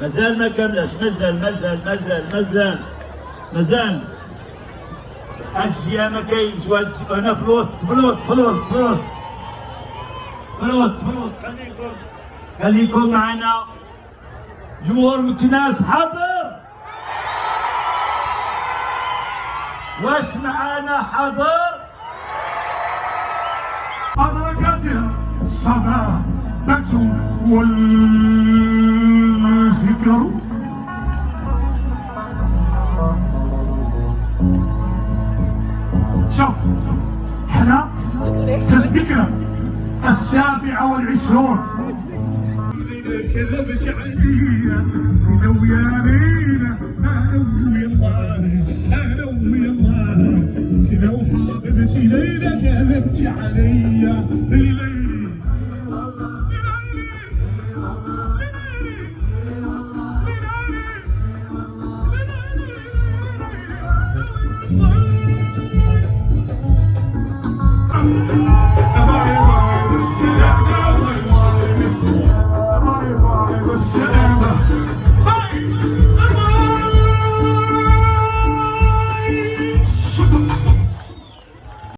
مازال ما كملش، مازال هاد الجهه ما كاينش، هنا في الوسط خليكم معنا. جمهور مكناس حاضر؟ واش معانا حاضر؟ أدركتها الصبابة والفكر شوف احنا في الذكرى 27. كذبت عليا سنوياني